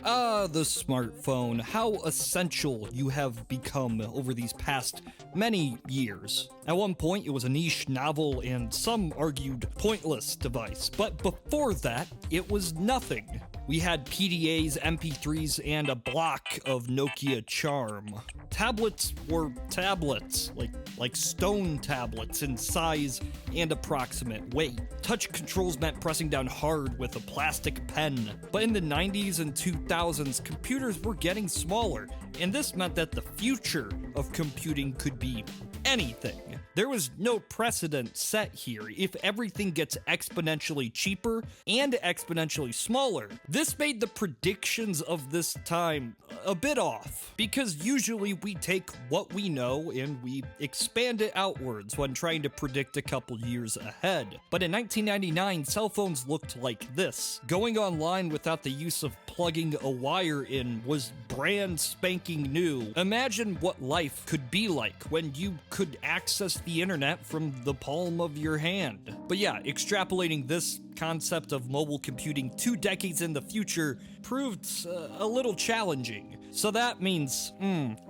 The smartphone, how essential you have become over these past many years. At one point, it was a niche, novel, and some argued pointless device, but before that, it was nothing. We had PDAs, MP3s, and a block of Nokia charm. Tablets were tablets, like stone tablets in size and approximate weight. Touch controls meant pressing down hard with a plastic pen. But in the 90s and 2000s, computers were getting smaller, and this meant that the future of computing could be anything. There was no precedent set here. If everything gets exponentially cheaper and exponentially smaller, this made the predictions of this time a bit off, because usually we take what we know and we expand it outwards when trying to predict a couple years ahead. But in 1999, cell phones looked like this. Going online without the use of plugging a wire in was brand spanking new. Imagine what life could be like when you could access the internet from the palm of your hand. But yeah, extrapolating this concept of mobile computing 2 decades in the future proved a little challenging. So that means,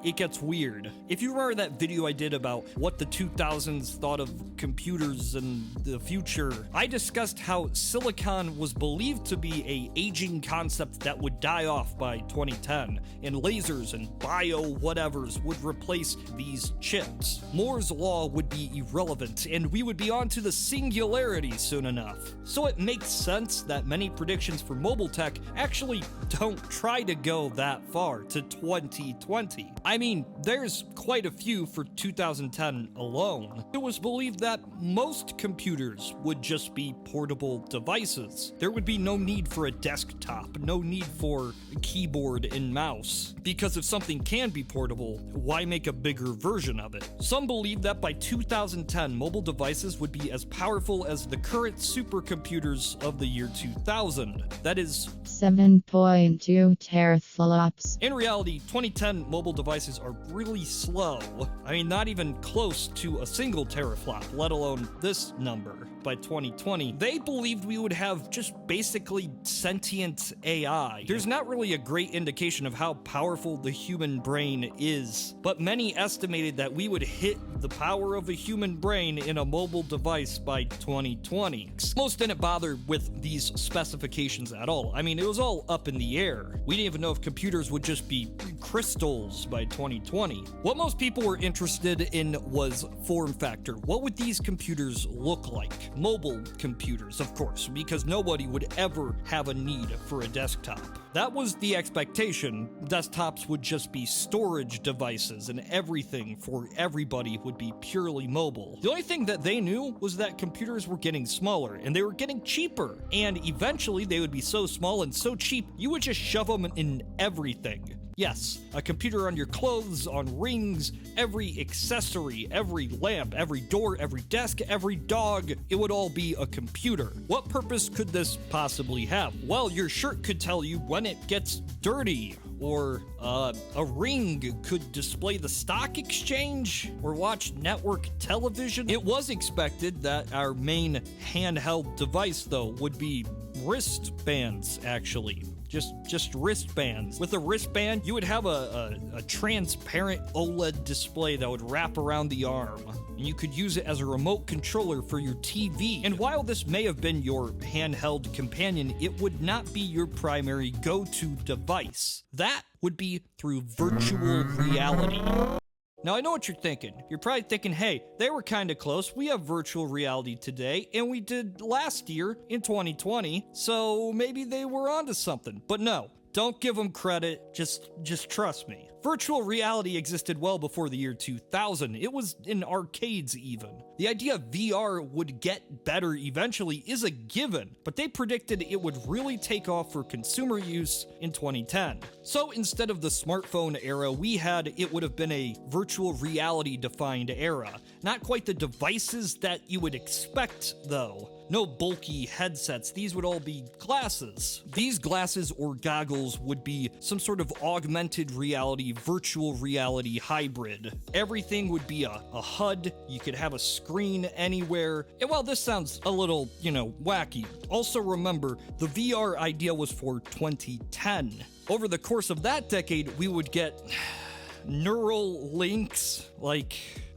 it gets weird. If you remember that video I did about what the 2000s thought of computers and the future, I discussed how silicon was believed to be a aging concept that would die off by 2010, and lasers and bio-whatevers would replace these chips. Moore's law would be irrelevant, and we would be on to the singularity soon enough. So it makes sense that many predictions for mobile tech actually don't try to go that far, to 2020. I mean, there's quite a few for 2010 alone. It was believed that most computers would just be portable devices. There would be no need for a desktop, no need for a keyboard and mouse, because if something can be portable, why make a bigger version of it? Some believe that by 2010, mobile devices would be as powerful as the current supercomputers of the year 2000. That is 7.2 teraflops. In reality, 2010 mobile devices are really slow. I mean, not even close to a single teraflop, let alone this number. By 2020, they believed we would have just basically sentient AI. There's not really a great indication of how powerful the human brain is, but many estimated that we would hit the power of a human brain in a mobile device by 2020. Most didn't bother with these specifications at all. I mean, it was all up in the air. We didn't even know if computers would just be crystals by 2020. What most people were interested in was form factor. What would these computers look like? Mobile computers, of course, because nobody would ever have a need for a desktop. That was the expectation. Desktops would just be storage devices, and everything for everybody would be purely mobile. The only thing that they knew was that computers were getting smaller, and they were getting cheaper, and eventually they would be so small and so cheap, you would just shove them in everything. Yes, a computer on your clothes, on rings, every accessory, every lamp, every door, every desk, every dog, it would all be a computer. What purpose could this possibly have? Well, your shirt could tell you when it gets dirty, or a ring could display the stock exchange, or watch network television. It was expected that our main handheld device, though, would be wristbands, actually. Just wristbands. With a wristband, you would have a transparent OLED display that would wrap around the arm, and you could use it as a remote controller for your TV. And while this may have been your handheld companion, it would not be your primary go-to device. That would be through virtual reality. Now, I know what you're thinking. You're probably thinking, hey, they were kind of close. We have virtual reality today, and we did last year in 2020, so maybe they were onto something. But no, don't give them credit. Just trust me. Virtual reality existed well before the year 2000. It was in arcades even. The idea of VR would get better eventually is a given, but they predicted it would really take off for consumer use in 2010. So instead of the smartphone era we had, it would have been a virtual reality defined era. Not quite the devices that you would expect though. No bulky headsets, these would all be glasses. These glasses or goggles would be some sort of augmented reality virtual reality hybrid. Everything would be a HUD, you could have a screen anywhere. And while this sounds a little, wacky, also remember the VR idea was for 2010. Over the course of that decade, we would get neural links,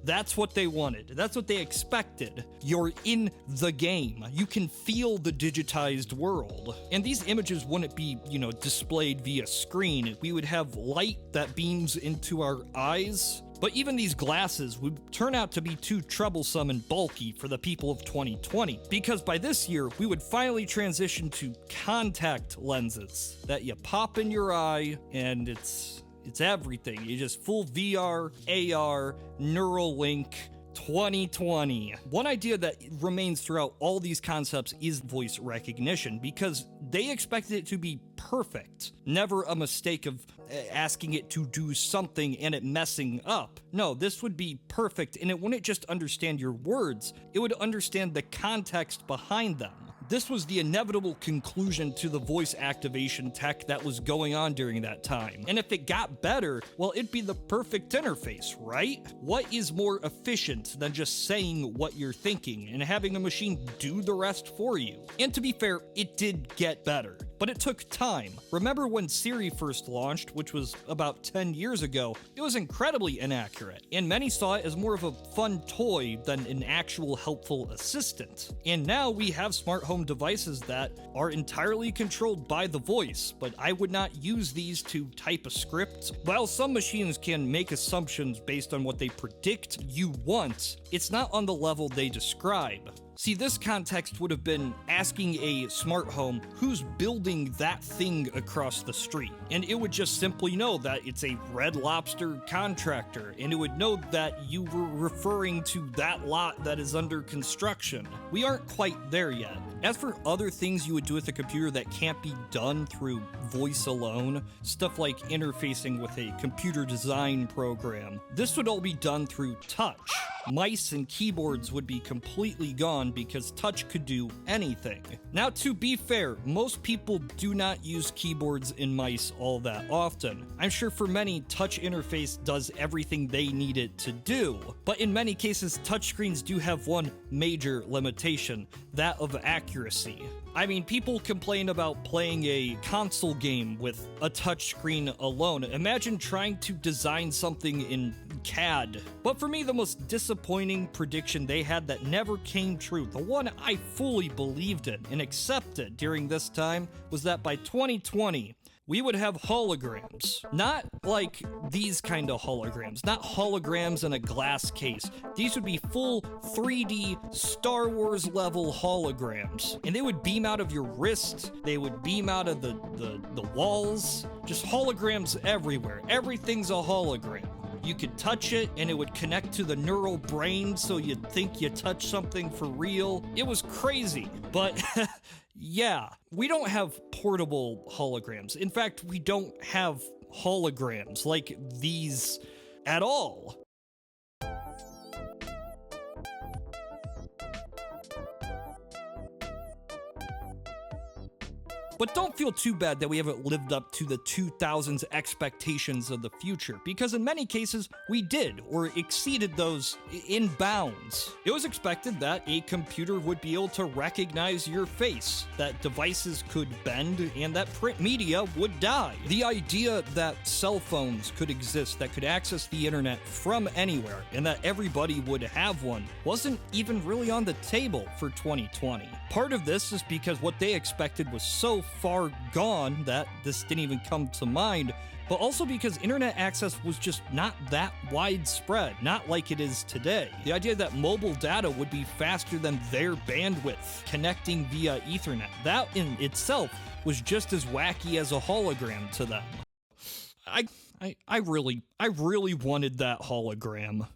that's what they wanted. That's what they expected. You're in the game. You can feel the digitized world. And these images wouldn't be, displayed via screen. We would have light that beams into our eyes. But even these glasses would turn out to be too troublesome and bulky for the people of 2020, because by this year, we would finally transition to contact lenses that you pop in your eye, and it's everything. You just full VR, AR, Neuralink, 2020. One idea that remains throughout all these concepts is voice recognition, because they expected it to be perfect. Never a mistake of asking it to do something and it messing up. No, this would be perfect, and it wouldn't just understand your words, it would understand the context behind them. This was the inevitable conclusion to the voice activation tech that was going on during that time. And if it got better, well, it'd be the perfect interface, right? What is more efficient than just saying what you're thinking and having a machine do the rest for you? And to be fair, it did get better, but it took time. Remember when Siri first launched, which was about 10 years ago? It was incredibly inaccurate, and many saw it as more of a fun toy than an actual helpful assistant. And now we have smart home devices that are entirely controlled by the voice, but I would not use these to type a script. While some machines can make assumptions based on what they predict you want, it's not on the level they describe. See, this context would have been asking a smart home who's building that thing across the street, and it would just simply know that it's a Red Lobster contractor, and it would know that you were referring to that lot that is under construction. We aren't quite there yet. As for other things you would do with a computer that can't be done through voice alone, stuff like interfacing with a computer design program, this would all be done through touch. Mice and keyboards would be completely gone because touch could do anything. Now, to be fair, most people do not use keyboards and mice all that often. I'm sure for many, touch interface does everything they need it to do. But in many cases, touchscreens do have one major limitation, that of accuracy. I mean, people complain about playing a console game with a touchscreen alone. Imagine trying to design something in CAD. But for me, the most disappointing prediction they had that never came true, the one I fully believed in and accepted during this time, was that by 2020, we would have holograms. Not like these kind of holograms, not holograms in a glass case. These would be full 3D Star Wars level holograms. And they would beam out of your wrist, they would beam out of the walls, just holograms everywhere. Everything's a hologram. You could touch it and it would connect to the neural brain so you'd think you touched something for real. It was crazy, but yeah, we don't have portable holograms. In fact, we don't have holograms like these at all. But don't feel too bad that we haven't lived up to the 2000s expectations of the future, because in many cases we did, or exceeded those in bounds. It was expected that a computer would be able to recognize your face, that devices could bend, and that print media would die. The idea that cell phones could exist that could access the internet from anywhere, and that everybody would have one, wasn't even really on the table for 2020. Part of this is because what they expected was so far gone that this didn't even come to mind, but also because internet access was just not that widespread, not like it is today. The idea that mobile data would be faster than their bandwidth connecting via Ethernet, that in itself was just as wacky as a hologram to them. I really wanted that hologram.